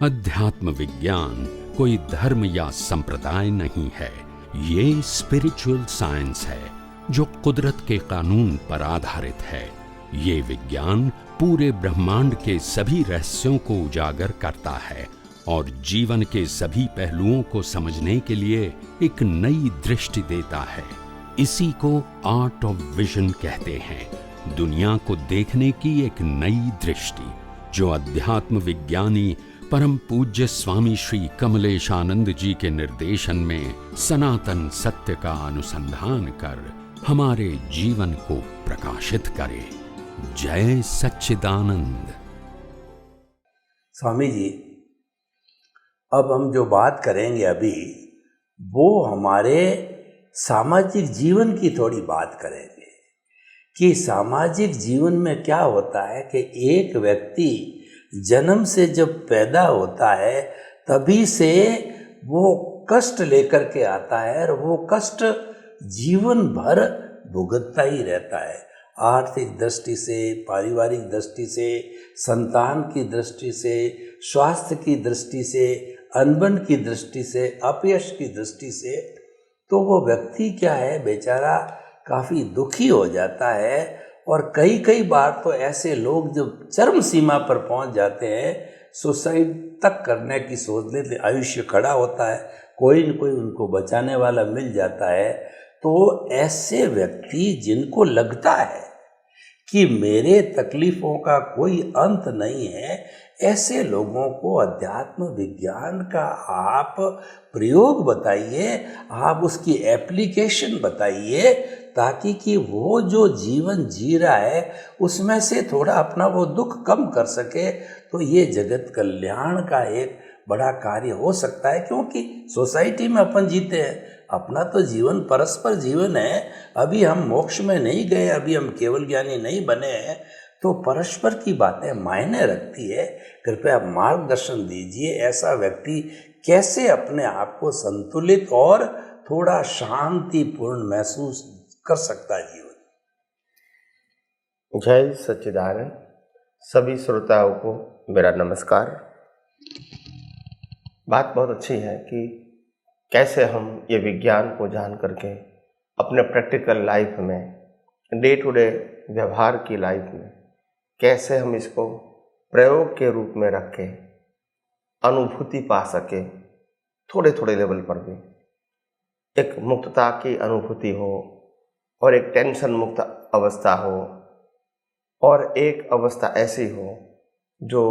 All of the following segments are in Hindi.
अध्यात्म विज्ञान कोई धर्म या संप्रदाय नहीं है। ये स्पिरिचुअल साइंस है जो कुदरत के कानून पर आधारित है। ये विज्ञान पूरे ब्रह्मांड के सभी रहस्यों को उजागर करता है और जीवन के सभी पहलुओं को समझने के लिए एक नई दृष्टि देता है। इसी को आर्ट ऑफ विजन कहते हैं, दुनिया को देखने की एक नई दृष्टि, जो अध्यात्म विज्ञानी परम पूज्य स्वामी श्री कमलेशानंद जी के निर्देशन में सनातन सत्य का अनुसंधान कर हमारे जीवन को प्रकाशित करे। जय सच्चिदानंद। स्वामी जी, अब हम जो बात करेंगे अभी, वो हमारे सामाजिक जीवन की थोड़ी बात करेंगे कि सामाजिक जीवन में क्या होता है कि एक व्यक्ति जन्म से जब पैदा होता है तभी से वो कष्ट लेकर के आता है और वो कष्ट जीवन भर भुगतता ही रहता है। आर्थिक दृष्टि से, पारिवारिक दृष्टि से, संतान की दृष्टि से, स्वास्थ्य की दृष्टि से, अनबन की दृष्टि से, अपयश की दृष्टि से, तो वो व्यक्ति क्या है, बेचारा काफ़ी दुखी हो जाता है। और कई बार तो ऐसे लोग जब चरम सीमा पर पहुंच जाते हैं, सुसाइड तक करने की सोच लेते, आयुष्य खड़ा होता है, कोई न कोई उनको बचाने वाला मिल जाता है। तो ऐसे व्यक्ति जिनको लगता है कि मेरे तकलीफ़ों का कोई अंत नहीं है, ऐसे लोगों को अध्यात्म विज्ञान का आप प्रयोग बताइए, आप उसकी एप्लीकेशन बताइए, ताकि कि वो जो जीवन जी रहा है उसमें से थोड़ा अपना वो दुख कम कर सके। तो ये जगत कल्याण का एक बड़ा कार्य हो सकता है, क्योंकि सोसाइटी में अपन जीते हैं, अपना तो जीवन परस्पर जीवन है। अभी हम मोक्ष में नहीं गए, अभी हम केवल ज्ञानी नहीं बने हैं, तो परस्पर की बातें मायने रखती है। कृपया मार्गदर्शन दीजिए, ऐसा व्यक्ति कैसे अपने आप को संतुलित और थोड़ा शांतिपूर्ण महसूस कर सकता है जीवन। जय सच्चिदानंद। सभी श्रोताओं को मेरा नमस्कार। बात बहुत अच्छी है कि कैसे हम ये विज्ञान को जान करके अपने प्रैक्टिकल लाइफ में, डे टू डे व्यवहार की लाइफ में कैसे हम इसको प्रयोग के रूप में रख के अनुभूति पा सके, थोड़े थोड़े लेवल पर भी एक मुक्तता की अनुभूति हो और एक टेंशन मुक्त अवस्था हो, और एक अवस्था ऐसी हो जो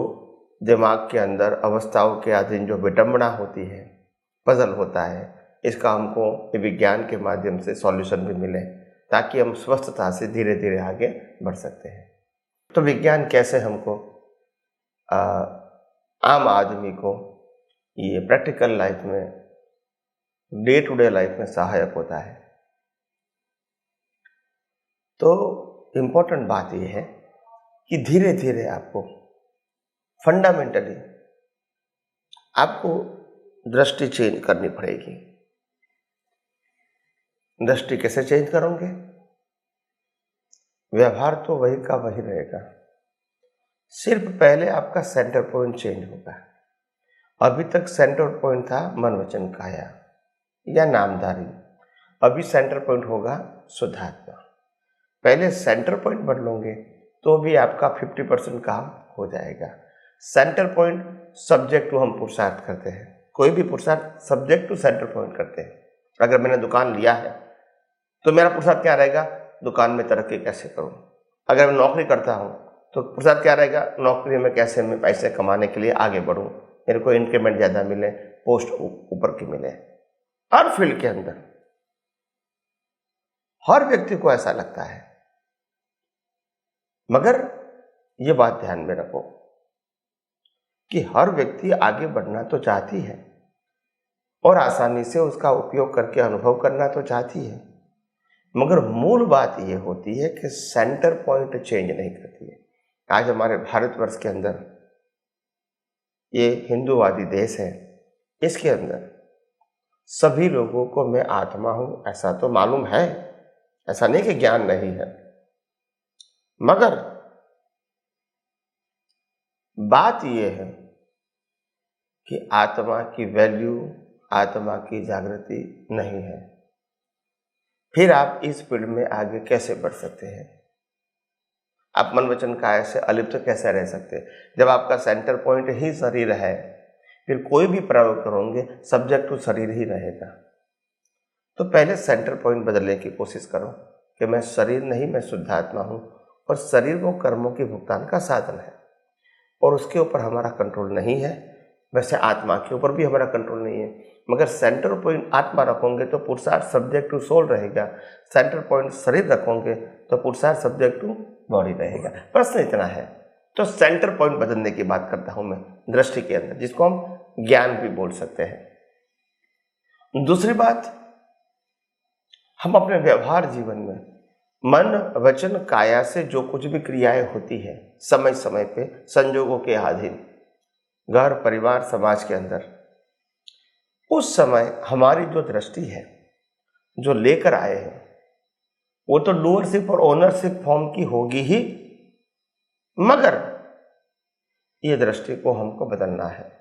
दिमाग के अंदर अवस्थाओं के अधीन जो विडंबना होती है, पजल होता है, इसका हमको विज्ञान के माध्यम से सॉल्यूशन भी मिले, ताकि हम स्वस्थता से धीरे धीरे आगे बढ़ सकते हैं। तो विज्ञान कैसे हमको आम आदमी को ये प्रैक्टिकल लाइफ में, डे टू डे लाइफ में सहायक होता है। तो इम्पोर्टेंट बात यह है कि धीरे धीरे आपको फंडामेंटली आपको दृष्टि चेंज करनी पड़ेगी। दृष्टि कैसे चेंज करोगे? व्यवहार तो वही का वही रहेगा, सिर्फ पहले आपका सेंटर पॉइंट चेंज होगा। अभी तक सेंटर पॉइंट था मन वचन काया या नामधारी, अभी सेंटर पॉइंट होगा शुद्धात्मा। पहले सेंटर पॉइंट बदलोगे तो भी आपका 50% काम हो जाएगा। सेंटर पॉइंट सब्जेक्ट टू हम पुरुषार्थ करते हैं, कोई भी पुरुषार्थ सब्जेक्ट टू सेंटर पॉइंट करते हैं। अगर मैंने दुकान लिया है तो मेरा पुरुषार्थ क्या रहेगा? दुकान में तरक्की कैसे करूं। अगर मैं नौकरी करता हूं तो पुरुषार्थ क्या रहेगा? नौकरी में कैसे मैं पैसे कमाने के लिए आगे बढ़ूं, मेरे को इंक्रीमेंट ज़्यादा मिले, पोस्ट ऊपर की मिले। हर फील्ड के अंदर हर व्यक्ति को ऐसा लगता है, मगर ये बात ध्यान में रखो कि हर व्यक्ति आगे बढ़ना तो चाहती है और आसानी से उसका उपयोग करके अनुभव करना तो चाहती है, मगर मूल बात ये होती है कि सेंटर पॉइंट चेंज नहीं करती है। आज हमारे भारतवर्ष के अंदर, ये हिंदूवादी देश है, इसके अंदर सभी लोगों को मैं आत्मा हूं ऐसा तो मालूम है, ऐसा नहीं कि ज्ञान नहीं है, मगर बात यह है कि आत्मा की वैल्यू, आत्मा की जागृति नहीं है, फिर आप इस फील्ड में आगे कैसे बढ़ सकते हैं? आप मन वचन काया से अलिप्त कैसे रह सकते हैं? जब आपका सेंटर पॉइंट ही शरीर है, फिर कोई भी प्रयोग करोगे सब्जेक्ट तो शरीर ही रहेगा। तो पहले सेंटर पॉइंट बदलने की कोशिश करो कि मैं शरीर नहीं, मैं शुद्धात्मा हूँ, और शरीर वो कर्मों के भुगतान का साधन है और उसके ऊपर हमारा कंट्रोल नहीं है। वैसे आत्मा के ऊपर भी हमारा कंट्रोल नहीं है, मगर सेंटर पॉइंट आत्मा रखोगे तो पुरुषार्थ सब्जेक्ट टू सोल रहेगा, सेंटर पॉइंट शरीर रखोगे तो पुरुषार्थ सब्जेक्ट टू बॉडी रहेगा। प्रश्न इतना है, तो सेंटर पॉइंट बदलने की बात करता हूं मैं दृष्टि के अंदर, जिसको हम ज्ञान भी बोल सकते हैं। दूसरी बात, हम अपने व्यवहार जीवन में मन वचन काया से जो कुछ भी क्रियाएं होती है समय समय पे संजोगों के अधीन, घर परिवार समाज के अंदर, उस समय हमारी जो दृष्टि है जो लेकर आए हैं वो तो डूअरशिप और ओनरशिप फॉर्म की होगी ही, मगर ये दृष्टि को हमको बदलना है।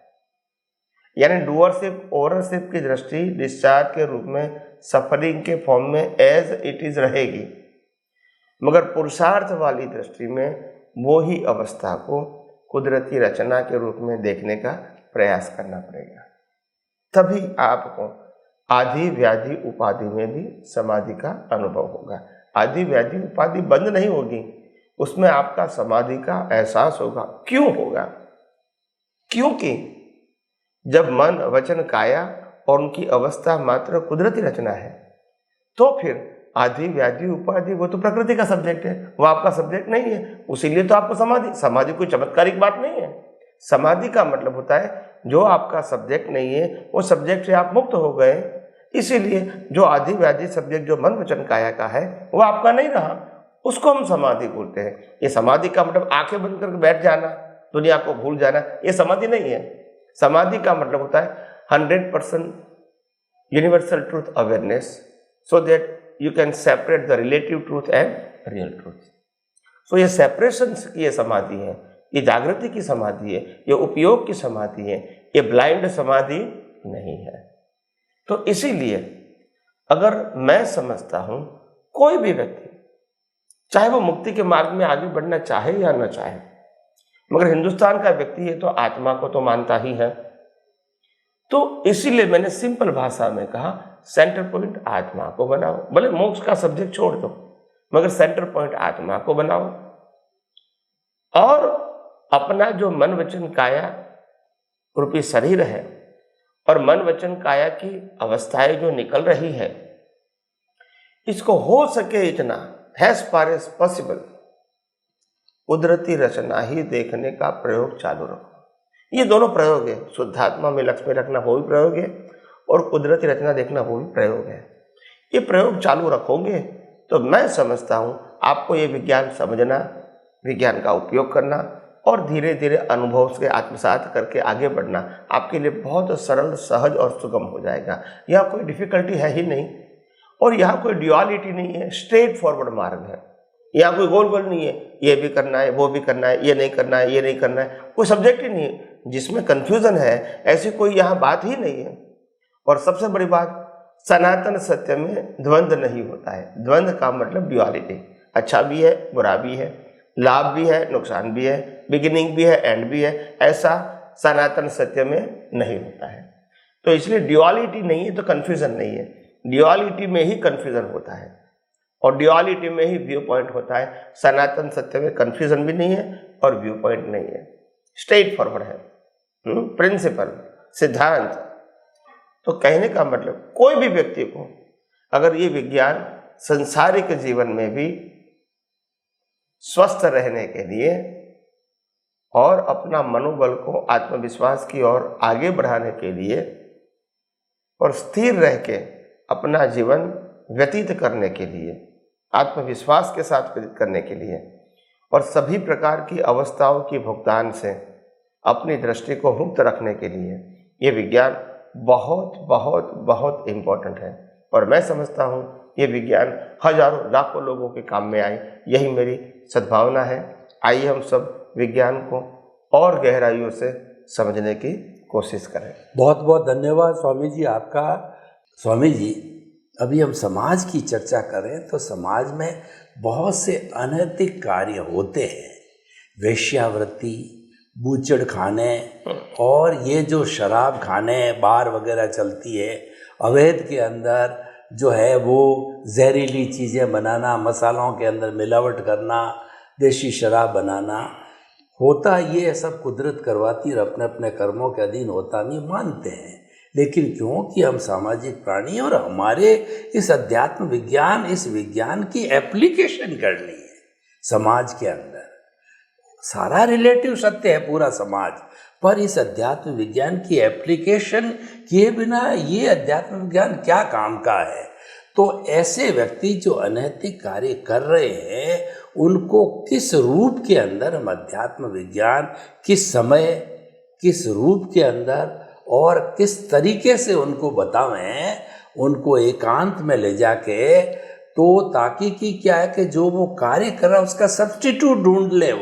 यानी डूअरशिप ओनरशिप की दृष्टि डिस्चार्ज के रूप में सफरिंग के फॉर्म में एज इट इज रहेगी, मगर पुरुषार्थ वाली दृष्टि में वो ही अवस्था को कुदरती रचना के रूप में देखने का प्रयास करना पड़ेगा। तभी आपको आदि व्याधि उपाधि में भी समाधि का अनुभव होगा। आदि व्याधि उपाधि बंद नहीं होगी, उसमें आपका समाधि का एहसास होगा। क्यों होगा? क्योंकि जब मन वचन काया और उनकी अवस्था मात्र कुदरती रचना है, तो फिर आदि व्याधि उपाधि वो तो प्रकृति का सब्जेक्ट है, वो आपका सब्जेक्ट नहीं है। उसीलिए तो आपको समाधि कोई चमत्कारिक बात नहीं है। समाधि का मतलब होता है जो आपका सब्जेक्ट नहीं है वो सब्जेक्ट से आप मुक्त हो गए। इसीलिए जो आदि व्याधि सब्जेक्ट जो मन वचन काया का है वो आपका नहीं रहा, उसको हम समाधि बोलते हैं। ये समाधि का मतलब आंखें बंद करके बैठ जाना, दुनिया को भूल जाना, ये समाधि नहीं है। समाधि का मतलब होता है 100% universal truth awareness, so that you can separate the relative truth and real truth. So ये सेपरेशन की ये समाधि है, ये जागृति की समाधि है, ये उपयोग की समाधि है, ये ब्लाइंड समाधि नहीं है। तो इसीलिए अगर मैं समझता हूं कोई भी व्यक्ति चाहे वो मुक्ति के मार्ग में आगे बढ़ना चाहे या न चाहे, मगर हिंदुस्तान का व्यक्ति है तो आत्मा को तो मानता ही है। तो इसीलिए मैंने सिंपल भाषा में कहा सेंटर पॉइंट आत्मा को बनाओ। भले मोक्ष का सब्जेक्ट छोड़ दो, मगर सेंटर पॉइंट आत्मा को बनाओ और अपना जो मन वचन काया रूपी शरीर है और मन वचन काया की अवस्थाएं जो निकल रही है, इसको हो सके इतना as far as possible कुदरती रचना ही देखने का प्रयोग चालू रखो। ये दोनों प्रयोग है, शुद्धात्मा में लक्ष्मी रखना वो भी प्रयोग है और कुदरती रचना देखना वो भी प्रयोग है। ये प्रयोग चालू रखोगे तो मैं समझता हूँ आपको ये विज्ञान समझना, विज्ञान का उपयोग करना और धीरे धीरे अनुभव से आत्मसात करके आगे बढ़ना आपके लिए बहुत सरल, सहज और सुगम हो जाएगा। यहाँ कोई डिफिकल्टी है ही नहीं और यहाँ कोई ड्युअलिटी नहीं है, स्ट्रेट फॉरवर्ड मार्ग है। यहाँ कोई गोल गोल नहीं है, ये भी करना है, वो भी करना है, ये नहीं करना है, ये नहीं करना है, कोई सब्जेक्ट ही नहीं है जिसमें कंफ्यूजन है, ऐसी कोई यहाँ बात ही नहीं है। और सबसे बड़ी बात, सनातन सत्य में द्वंद्व नहीं होता है। द्वंद्व का मतलब ड्युअलिटी, अच्छा भी है, बुरा भी है, लाभ भी है, नुकसान भी है, बिगिनिंग भी है, एंड भी है, ऐसा सनातन सत्य में नहीं होता है। तो इसलिए ड्युअलिटी नहीं है तो कन्फ्यूजन नहीं है, ड्युअलिटी में ही कन्फ्यूजन होता है और ड्युअलिटी में ही व्यू पॉइंट होता है। सनातन सत्य में कन्फ्यूजन भी नहीं है और व्यू पॉइंट नहीं है, स्ट्रेट फॉरवर्ड है, प्रिंसिपल, सिद्धांत। तो कहने का मतलब कोई भी व्यक्ति को अगर ये विज्ञान संसारिक जीवन में भी स्वस्थ रहने के लिए और अपना मनोबल को आत्मविश्वास की ओर आगे बढ़ाने के लिए और स्थिर रह के अपना जीवन व्यतीत करने के लिए, आत्मविश्वास के साथ व्यतीत करने के लिए और सभी प्रकार की अवस्थाओं की भुगतान से अपनी दृष्टि को मुक्त रखने के लिए ये विज्ञान बहुत बहुत बहुत इम्पोर्टेंट है। और मैं समझता हूँ ये विज्ञान हजारों लाखों लोगों के काम में आए, यही मेरी सद्भावना है। आइए हम सब विज्ञान को और गहराइयों से समझने की कोशिश करें। बहुत बहुत धन्यवाद स्वामी जी आपका। स्वामी जी, अभी हम समाज की चर्चा करें तो समाज में बहुत से अनैतिक कार्य होते हैं, वेश्यावृत्ति, बूचड़ खाने, और ये जो शराब खाने बार वगैरह चलती है, अवैध के अंदर जो है वो जहरीली चीज़ें बनाना, मसालों के अंदर मिलावट करना, देशी शराब बनाना, होता ये सब कुदरत करवाती और अपने अपने कर्मों के अधीन होता नहीं मानते हैं। लेकिन क्योंकि हम सामाजिक प्राणी और हमारे इस अध्यात्म विज्ञान, इस विज्ञान की एप्लीकेशन करनी है समाज के अंदर। सारा रिलेटिव सत्य है पूरा समाज, पर इस अध्यात्म विज्ञान की एप्लीकेशन किए बिना ये अध्यात्म विज्ञान क्या काम का है। तो ऐसे व्यक्ति जो अनैतिक कार्य कर रहे हैं उनको किस रूप के अंदर हम अध्यात्म विज्ञान, किस समय, किस रूप के अंदर और किस तरीके से उनको बतावें, उनको एकांत में ले जाके, तो ताकि कि क्या है कि जो वो कार्य कर रहा है उसका सब्स्टिट्यूट ढूंढ ले,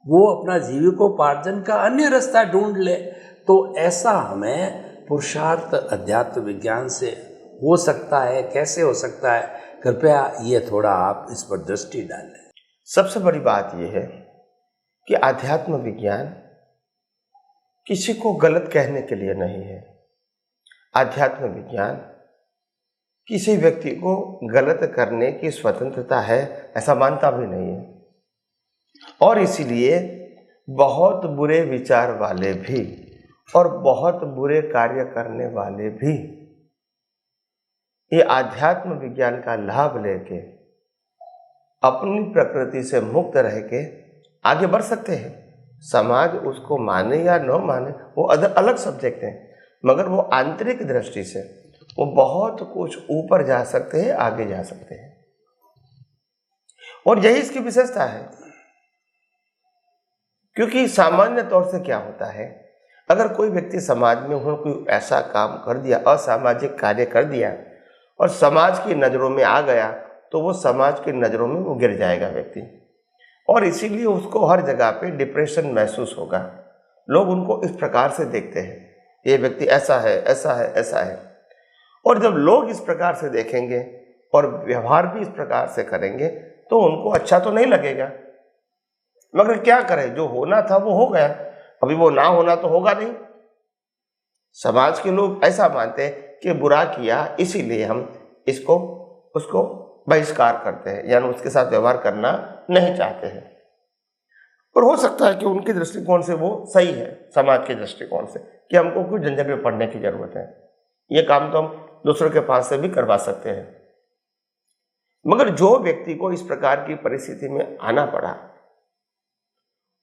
वो अपना जीविकोपार्जन का अन्य रास्ता ढूंढ ले। तो ऐसा हमें पुरुषार्थ अध्यात्म विज्ञान से हो सकता है, कैसे हो सकता है? कृपया ये थोड़ा आप इस पर दृष्टि डालें। सबसे बड़ी बात यह है कि आध्यात्म विज्ञान किसी को गलत कहने के लिए नहीं है। आध्यात्म विज्ञान किसी व्यक्ति को गलत करने की स्वतंत्रता है ऐसा मानता भी नहीं है, और इसीलिए बहुत बुरे विचार वाले भी और बहुत बुरे कार्य करने वाले भी ये आध्यात्म विज्ञान का लाभ लेके अपनी प्रकृति से मुक्त रह के आगे बढ़ सकते हैं। समाज उसको माने या न माने वो अलग सब्जेक्ट है, मगर वो आंतरिक दृष्टि से वो बहुत कुछ ऊपर जा सकते हैं, आगे जा सकते हैं, और यही इसकी विशेषता है। क्योंकि सामान्य तौर से क्या होता है, अगर कोई व्यक्ति समाज में उन्होंने कोई ऐसा काम कर दिया, असामाजिक कार्य कर दिया और समाज की नज़रों में आ गया, तो वो समाज की नज़रों में वो गिर जाएगा व्यक्ति, और इसीलिए उसको हर जगह पे डिप्रेशन महसूस होगा। लोग उनको इस प्रकार से देखते हैं, ये व्यक्ति ऐसा है, ऐसा है, ऐसा है। और जब लोग इस प्रकार से देखेंगे और व्यवहार भी इस प्रकार से करेंगे तो उनको अच्छा तो नहीं लगेगा, मगर क्या करें, जो होना था वो हो गया, अभी वो ना होना तो होगा नहीं। समाज के लोग ऐसा मानते हैं कि बुरा किया इसीलिए हम इसको उसको बहिष्कार करते हैं, यानी उसके साथ व्यवहार करना नहीं चाहते हैं। और हो सकता है कि उनके दृष्टिकोण से वो सही है, समाज के दृष्टिकोण से, कि हमको कोई झंझट में पड़ने की जरूरत है, ये काम तो हम दूसरों के पास से भी करवा सकते हैं। मगर जो व्यक्ति को इस प्रकार की परिस्थिति में आना पड़ा,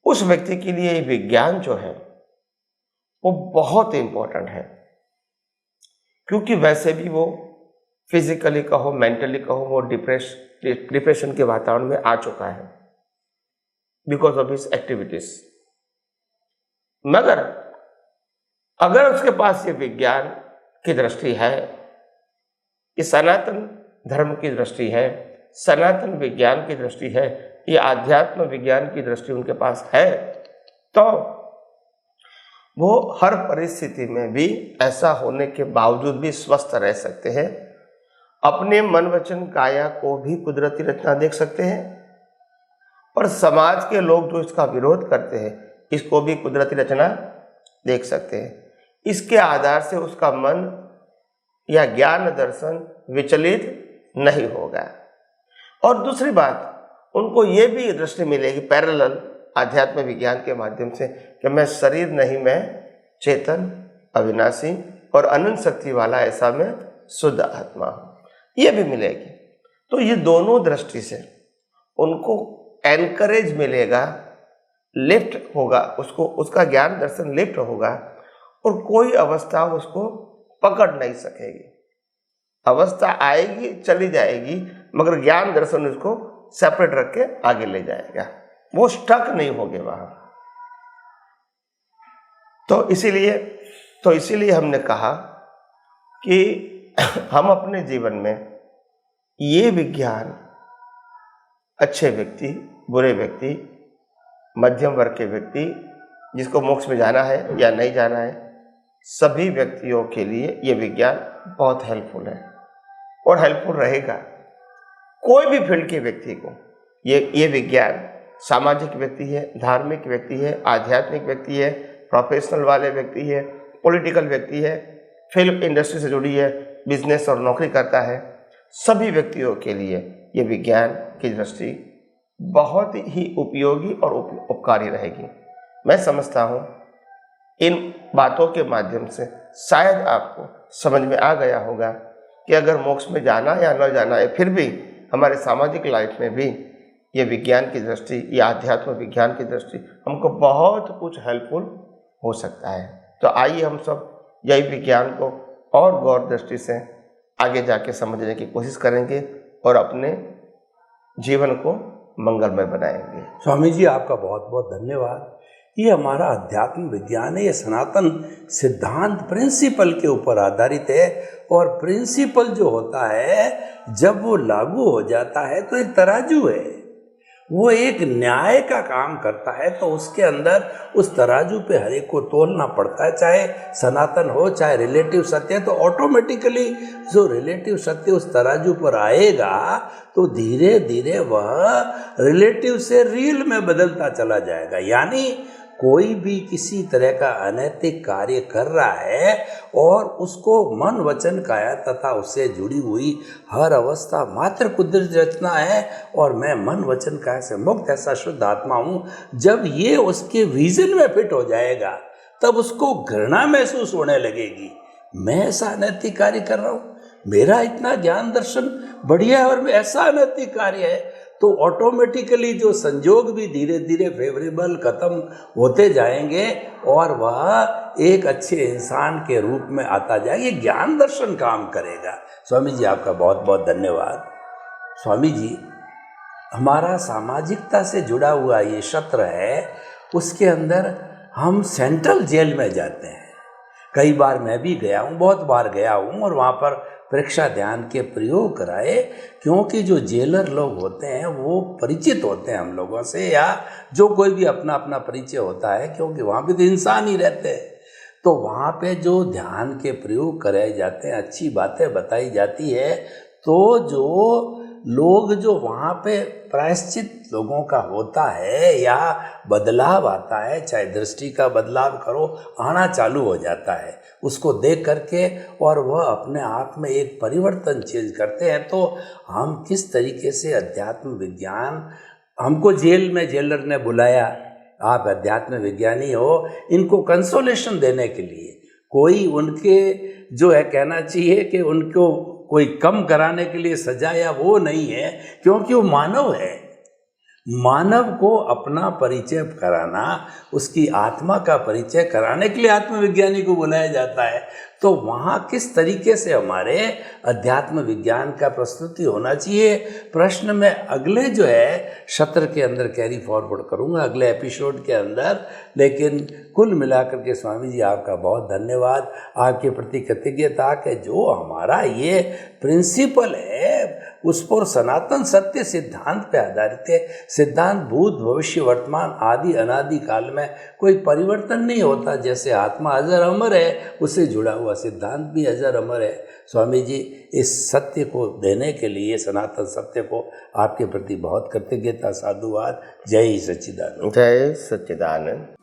उस व्यक्ति के लिए विज्ञान जो है वो बहुत इंपॉर्टेंट है, क्योंकि वैसे भी वो फिजिकली कहो, मेंटली कहो, वो डिप्रेशन के वातावरण में आ चुका है बिकॉज ऑफ हिज एक्टिविटीज। मगर अगर उसके पास ये विज्ञान की दृष्टि है, ये सनातन धर्म की दृष्टि है, सनातन विज्ञान की दृष्टि है, ये आध्यात्म विज्ञान की दृष्टि उनके पास है, तो वो हर परिस्थिति में भी ऐसा होने के बावजूद भी स्वस्थ रह सकते हैं, अपने मन वचन काया को भी कुदरती रचना देख सकते हैं, और समाज के लोग जो इसका विरोध करते हैं इसको भी कुदरती रचना देख सकते हैं। इसके आधार से उसका मन या ज्ञान दर्शन विचलित नहीं होगा। और दूसरी बात, उनको ये भी दृष्टि मिलेगी पैरेलल आध्यात्म विज्ञान के माध्यम से कि मैं शरीर नहीं, मैं चेतन, अविनाशी और अनंत शक्ति वाला ऐसा मैं शुद्ध आत्मा हूँ, ये भी मिलेगी। तो ये दोनों दृष्टि से उनको एनकरेज मिलेगा, लिफ्ट होगा, उसको उसका ज्ञान दर्शन लिफ्ट होगा, और कोई अवस्था उसको पकड़ नहीं सकेगी। अवस्था आएगी चली जाएगी, मगर ज्ञान दर्शन उसको सेपरेट रख के आगे ले जाएगा, वो स्टक नहीं होगे वहां। तो इसीलिए हमने कहा कि हम अपने जीवन में ये विज्ञान अच्छे व्यक्ति, बुरे व्यक्ति, मध्यम वर्ग के व्यक्ति जिसको मोक्ष में जाना है या नहीं जाना है, सभी व्यक्तियों के लिए ये विज्ञान बहुत हेल्पफुल है और हेल्पफुल रहेगा। कोई भी फील्ड के व्यक्ति को ये विज्ञान, सामाजिक व्यक्ति है, धार्मिक व्यक्ति है, आध्यात्मिक व्यक्ति है, प्रोफेशनल वाले व्यक्ति है, पॉलिटिकल व्यक्ति है, फिल्म इंडस्ट्री से जुड़ी है, बिजनेस और नौकरी करता है, सभी व्यक्तियों के लिए ये विज्ञान की दृष्टि बहुत ही उपयोगी और उपकारी रहेगी। मैं समझता हूँ इन बातों के माध्यम से शायद आपको समझ में आ गया होगा कि अगर मोक्ष में जाना या न जाना है, फिर भी हमारे सामाजिक लाइफ में भी ये विज्ञान की दृष्टि, ये आध्यात्म विज्ञान की दृष्टि हमको बहुत कुछ हेल्पफुल हो सकता है। तो आइए हम सब यही विज्ञान को और गौर दृष्टि से आगे जाके समझने की कोशिश करेंगे और अपने जीवन को मंगलमय बनाएंगे। स्वामी जी, आपका बहुत बहुत धन्यवाद। ये हमारा अध्यात्म विज्ञान है, ये सनातन सिद्धांत प्रिंसिपल के ऊपर आधारित है और प्रिंसिपल जो होता है जब वो लागू हो जाता है तो एक तराजू है, वो एक न्याय का काम करता है। तो उसके अंदर उस तराजू पे हर एक को तोलना पड़ता है, चाहे सनातन हो चाहे रिलेटिव सत्य। तो ऑटोमेटिकली जो रिलेटिव सत्य उस तराजू पर आएगा तो धीरे धीरे वह रिलेटिव से रियल में बदलता चला जाएगा। यानी कोई भी किसी तरह का अनैतिक कार्य कर रहा है और उसको मन वचन काया तथा उससे जुड़ी हुई हर अवस्था मात्र कुदरत रचना है और मैं मन वचन काया से मुक्त ऐसा शुद्ध आत्मा हूँ, जब ये उसके विजन में फिट हो जाएगा तब उसको घृणा महसूस होने लगेगी। मैं ऐसा अनैतिक कार्य कर रहा हूँ, मेरा इतना ज्ञान दर्शन बढ़िया है और मैं ऐसा अनैतिक कार्य है, तो ऑटोमेटिकली जो संजोग भी धीरे धीरे फेवरेबल खत्म होते जाएंगे और वह एक अच्छे इंसान के रूप में आता जाएगा। ये ज्ञान दर्शन काम करेगा। स्वामी जी, आपका बहुत बहुत धन्यवाद। स्वामी जी, हमारा सामाजिकता से जुड़ा हुआ ये सत्र है, उसके अंदर हम सेंट्रल जेल में जाते हैं। कई बार मैं भी गया हूँ, बहुत बार गया हूँ और वहाँ पर परीक्षा ध्यान के प्रयोग कराए, क्योंकि जो जेलर लोग होते हैं वो परिचित होते हैं हम लोगों से, या जो कोई भी अपना अपना परिचय होता है, क्योंकि वहाँ पे तो इंसान ही रहते हैं। तो वहाँ पे जो ध्यान के प्रयोग कराए जाते हैं, अच्छी बातें बताई जाती है, तो जो लोग जो वहाँ पे प्रायश्चित लोगों का होता है या बदलाव आता है, चाहे दृष्टि का बदलाव करो, आना चालू हो जाता है उसको देख करके, और वह अपने आप में एक परिवर्तन चेंज करते हैं। तो हम किस तरीके से अध्यात्म विज्ञान, हमको जेल में जेलर ने बुलाया, आप अध्यात्म विज्ञानी हो, इनको कंसोलेशन देने के लिए, कोई उनके जो है कहना चाहिए कि उनको कोई कम कराने के लिए सजा या वो नहीं है, क्योंकि वो मानव है। मानव को अपना परिचय कराना, उसकी आत्मा का परिचय कराने के लिए आत्मविज्ञानी को बुलाया जाता है। तो वहाँ किस तरीके से हमारे अध्यात्म विज्ञान का प्रस्तुति होना चाहिए, प्रश्न में अगले जो है सत्र के अंदर कैरी फॉरवर्ड करूँगा, अगले एपिसोड के अंदर। लेकिन कुल मिलाकर के स्वामी जी, आपका बहुत धन्यवाद, आपके प्रति कृतज्ञता कि जो हमारा ये प्रिंसिपल है उस पर सनातन सत्य सिद्धांत पे आधारित है। सिद्धांत भूत भविष्य वर्तमान आदि अनादि काल में कोई परिवर्तन नहीं होता। जैसे आत्मा अजर अमर है, उससे जुड़ा हुआ सिद्धांत भी अजर अमर है। स्वामी जी, इस सत्य को देने के लिए, सनातन सत्य को, आपके प्रति बहुत कृतज्ञता, साधुवाद। जय सच्चिदानंद। जय सच्चिदानंद।